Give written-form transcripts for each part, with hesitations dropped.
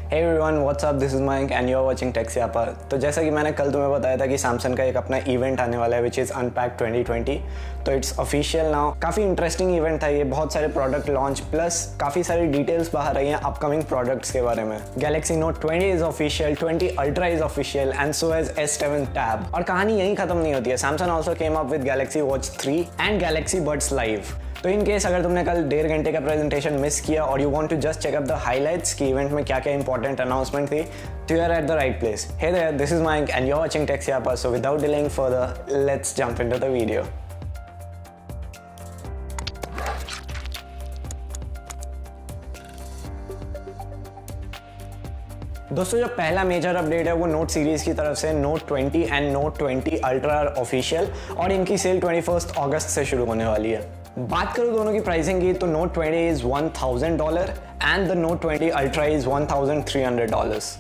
Hey everyone, what's up? This is Mike and you're watching Tech से आपा। तो जैसा कि मैंने कल तुम्हें बताया था कि सैमसंग का एक अपना इवेंट आने वाला है विच इज़ अनपैक्ड 2020। तो इट्स ऑफिशियल नाउ। काफ़ी इंटरेस्टिंग इवेंट था ये, बहुत सारे प्रोडक्ट लॉन्च प्लस काफ़ी सारी डिटेल्स बाहर आई हैं अपकमिंग प्रोडक्ट्स के बारे में। Galaxy note 20 is official, 20 Ultra is official and so is S7 tab. और कहानी यहीं खत्म नहीं होती है। Samsung also came up with Galaxy watch 3 and Galaxy buds live. तो इन केस अगर तुमने कल 1.5 घंटे का प्रेजेंटेशन मिस किया और you want to just check up the highlights कि इवेंट में क्या क्या इंपॉर्टेंट अनाउंसमेंट थी, तो you are at the right place. Hey there, this is Mike and you are watching tech से आपा। So without delaying further, let's jump into the video. दोस्तों, जो पहला मेजर अपडेट है वो नोट सीरीज की तरफ से note 20 and note 20 ultra official और इनकी सेल 21 अगस्त से शुरू होने वाली है। बात करूँ दोनों की प्राइसिंग की, तो note 20 is $1000 and the note 20 Ultra is $1300।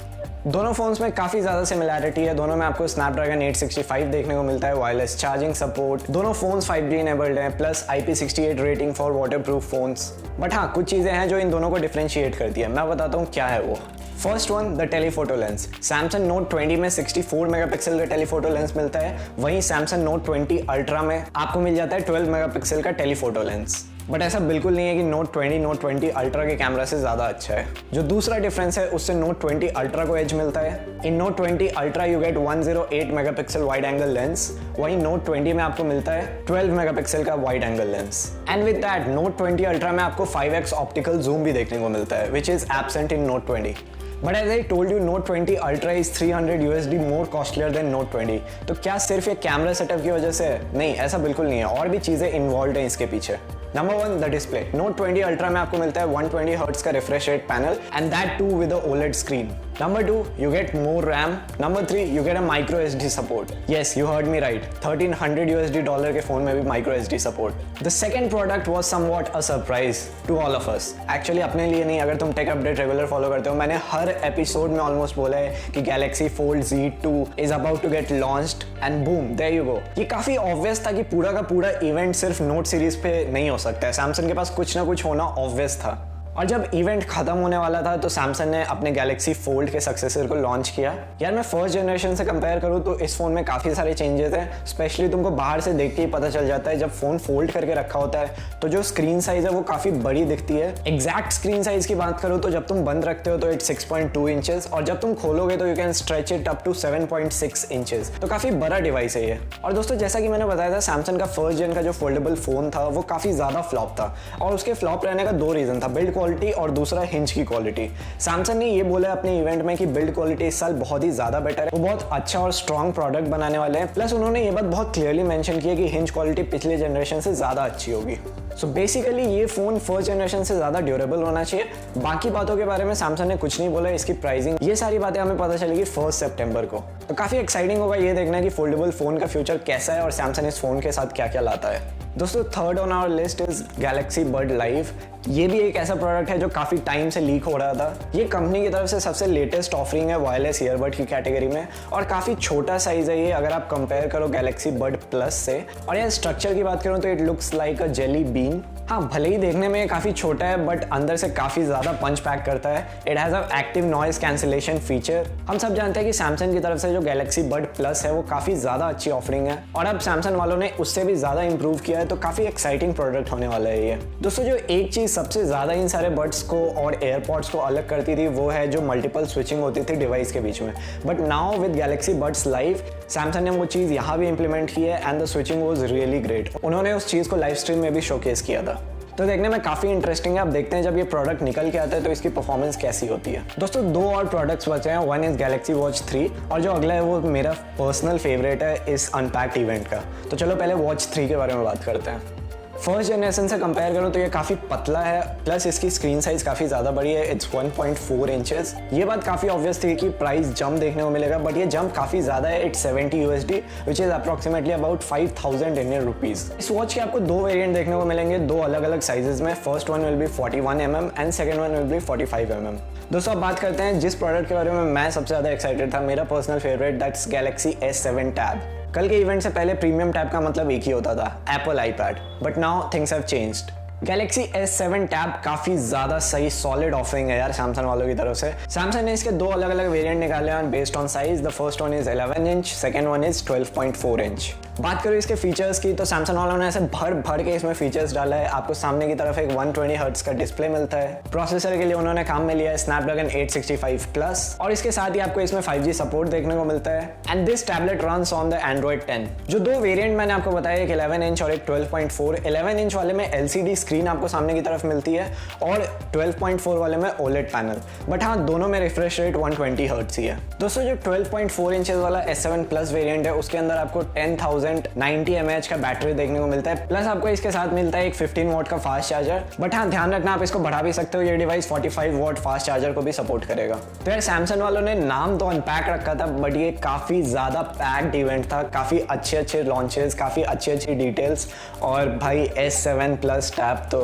दोनों फोन्स में काफ़ी ज़्यादा सिमिलैरिटी है। दोनों में आपको स्नैपड्रैगन 865 देखने को मिलता है, वायरलेस चार्जिंग सपोर्ट, दोनों फोन्स 5G इनेबल्ड हैं, plus IP68 rating for waterproof phones. But हाँ, कुछ चीज़ें हैं जो इन दोनों को डिफरेंशिएट करती है। मैं बताता हूँ क्या है वो। First one, the telephoto lens. Samsung note 20 में 64 मेगापिक्सल का टेलीफोटो लेंस मिलता है, वहीं सैमसंग नोट 20 अल्ट्रा में आपको मिल जाता है 12 मेगापिक्सल का टेलीफोटो लेंस। बट ऐसा बिल्कुल नहीं है कि नोट 20 अल्ट्रा के कैमरा से ज़्यादा अच्छा है। जो दूसरा डिफरेंस है उससे नोट 20 अल्ट्रा को एज मिलता है। In Note 20 Ultra you get 108 megapixel wide angle lens, वहीं नोट 20 में आपको मिलता है 12 मेगापिक्सल का wide angle lens. And with that Note 20 Ultra में आपको 5x ऑप्टिकल जूम भी देखने को मिलता है, which is absent in Note 20। But as I told you, Note 20 Ultra is $300 more costlier than Note 20। तो क्या सिर्फ ये कैमरा सेटअप की वजह से है? नहीं, ऐसा बिल्कुल नहीं है, और भी चीज़ें इन्वॉल्व हैं इसके पीछे। Number one, the display. Note 20 Ultra में आपको मिलता है 120 हर्ट्ज का refresh rate panel and that too with a OLED screen. Number two, you get more RAM. Number three, you get a micro SD support. Yes, you heard me right. $1300 के phone में भी micro SD support. The second product was somewhat a surprise to all of us. Actually अपने लिए नहीं, अगर तुम take update regular follow करते हो, मैंने हर एपिसोड में ऑलमोस्ट बोला है कि Galaxy Fold Z2 is about to get launched and boom, there you go. ये काफी ऑब्वियस था कि पूरा का पूरा इवेंट सिर्फ नोट सीरीज पे नहीं हो सकता है। सैमसंग के पास कुछ ना कुछ होना ऑब्वियस था। और जब इवेंट खत्म होने वाला था तो सैमसंग ने अपने गैलेक्सी फोल्ड के सक्सेसर को लॉन्च किया। यार मैं फर्स्ट जनरेशन से कंपेयर करूँ तो इस फोन में काफ़ी सारे चेंजेस हैं। स्पेशली तुमको बाहर से देख के ही पता चल जाता है, जब फोन फोल्ड करके रखा होता है तो जो स्क्रीन साइज है वो काफ़ी बड़ी दिखती है। एग्जैक्ट स्क्रीन साइज की बात करूँ तो जब तुम बंद रखते हो तो इट्स 6.2 इंचेस और जब तुम खोलोगे तो you can stretch it up to 7.6 inches. तो काफ़ी बड़ा डिवाइस है ये। और दोस्तों, जैसा कि मैंने बताया था, सैमसंग का फर्स्ट जेन का जो फोल्डेबल फोन था वो काफ़ी ज़्यादा फ्लॉप था और उसके फ्लॉप रहने का दो रीज़न था, बिल्ड क्वालिटी और दूसरा हिंज की क्वालिटी। सैमसंग ने ये बोला अपने इवेंट में कि बिल्ड क्वालिटी इस साल बहुत ही ज्यादा बेटर है, वो बहुत अच्छा और स्ट्रॉन्ग प्रोडक्ट बनाने वाले हैं। प्लस उन्होंने ये बात बहुत क्लियरली मेंशन किया कि हिंज क्वालिटी पिछले जनरेशन से ज्यादा अच्छी होगी। सो बेसिकली ये फोन फर्स्ट जनरेशन से ज्यादा ड्यूरेबल होना चाहिए। बाकी बातों के बारे में सैमसंग ने कुछ नहीं बोला। इसकी प्राइसिंग, ये सारी बातें हमें पता चलेगी 1 सितंबर को। तो काफी एक्साइटिंग होगा ये देखना कि फोल्डेबल फोन का फ्यूचर कैसा है और सैमसंग इस फोन के साथ क्या क्या लाता है। दोस्तों, third on our list is Galaxy Bud Live. ये भी एक ऐसा प्रोडक्ट है जो काफ़ी टाइम से लीक हो रहा था। ये कंपनी की तरफ से सबसे लेटेस्ट ऑफरिंग है वायरलेस ईयरबड की कैटेगरी में और काफ़ी छोटा साइज है ये अगर आप कंपेयर करो गैलेक्सी बड प्लस से। और यार स्ट्रक्चर की बात करूँ तो it looks like a jelly bean. हाँ, भले ही देखने में काफ़ी छोटा है बट अंदर से काफ़ी ज़्यादा पंच पैक करता है। It has a active noise cancellation feature. हम सब जानते हैं कि सैमसंग की तरफ से जो गैलेक्सी बड प्लस है वो काफ़ी ज़्यादा अच्छी ऑफरिंग है और अब सैमसंग वालों ने उससे भी ज़्यादा इंप्रूव किया है, तो काफ़ी एक्साइटिंग प्रोडक्ट होने वाला है ये। दोस्तों, जो एक चीज़ सबसे ज़्यादा इन सारे बड्स को और एयरपॉड्स को अलग करती थी वो है जो मल्टीपल स्विचिंग होती थी डिवाइस के बीच में। But now with Galaxy buds live Samsung ने वो चीज़ यहाँ भी इंप्लीमेंट की है and the switching was really great. उन्होंने उस चीज़ को लाइव स्ट्रीम में भी शोकेस किया था। तो देखने में काफ़ी इंटरेस्टिंग है। अब देखते हैं जब ये प्रोडक्ट निकल के आता है तो इसकी परफॉर्मेंस कैसी होती है। दोस्तों, 2 और प्रोडक्ट्स बचे हैं। वन इज गैलेक्सी वॉच 3 और जो अगला है वो मेरा पर्सनल फेवरेट है इस अनपैक्ड इवेंट का। तो चलो पहले वॉच 3 के बारे में बात करते हैं। फर्स्ट जनरेशन से कंपेयर करूँ तो ये काफ़ी पतला है, प्लस इसकी स्क्रीन साइज काफ़ी ज़्यादा बड़ी है। It's 1.4 inches. ये बात काफ़ी ऑब्वियस थी कि प्राइस जंप देखने को मिलेगा, बट ये जंप काफ़ी ज़्यादा है। It's $70 which is approximately about 5000 Indian rupees. इस वॉच के आपको 2 वेरिएंट देखने को मिलेंगे, 2 अलग अलग साइजेस में। First one will be 41 mm and second one will be 45 mm। दोस्तों, अब बात करते हैं जिस प्रोडक्ट के बारे में मैं सबसे ज़्यादा एक्साइटेड था, मेरा personal favourite, that's Galaxy S7 tab. कल के इवेंट से पहले प्रीमियम टैब का मतलब एक ही होता था, Apple iPad, but now things have changed. Galaxy S7 tab काफी ज्यादा सही सॉलिड ऑफरिंग है यार सैमसंग वालों की तरफ से। सैमसंग ने इसके दो अलग अलग वेरिएंट निकाले हैं based on size. The first one is 11 inch, second one is 12.4 inch. बात करूँ इसके फीचर्स की तो सैमसंग वालों ने ऐसे भर भर के इसमें फीचर्स डाला है। आपको सामने की तरफ एक 120 हर्ट्ज का डिस्प्ले मिलता है। प्रोसेसर के लिए उन्होंने काम में लिया है स्नैपड्रैगन 865 प्लस, और इसके साथ ही आपको इसमें 5G सपोर्ट देखने को मिलता है। And this tablet runs on the Android 10। जो दो वेरिएंट मैंने आपको बताया, एक 11 इंच और एक 12.4। 11 इंच वाले में LCD स्क्रीन आपको सामने की तरफ मिलती है और 12.4 वाले में OLED पैनल। बट हाँ, दोनों में रिफ्रेश रेट 120 हर्ट्ज ही है। दोस्तों जो 12.4 इंचेस वाला S7 प्लस वेरिएंट है उसके अंदर आपको 10,090 mAh का बैटरी देखने को मिलता है। प्लस आपको इसके साथ मिलता है एक 15 वॉट का फास्ट चार्जर। बट हाँ, ध्यान रखना आप इसको बढ़ा भी सकते हो, ये डिवाइस 45 वॉट फास्ट चार्जर को भी सपोर्ट करेगा। तो यार सैमसंग वालों ने नाम तो अनपैक रखा था, बट ये काफी ज्यादा पैक्ड इवेंट था। काफी अच्छे अच्छे लॉन्चेस, काफी अच्छी अच्छी डिटेल्स, और भाई S7 प्लस टैब तो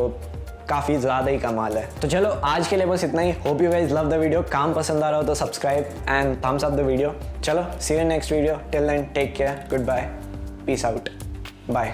काफी ज्यादा ही कमाल है। तो चलो आज के लिए बस इतना ही। Hope you guys love the video. काम पसंद आ रहा हो तो subscribe and thumbs up the video. चलो see you next video. Till then take care, good bye, peace out, bye.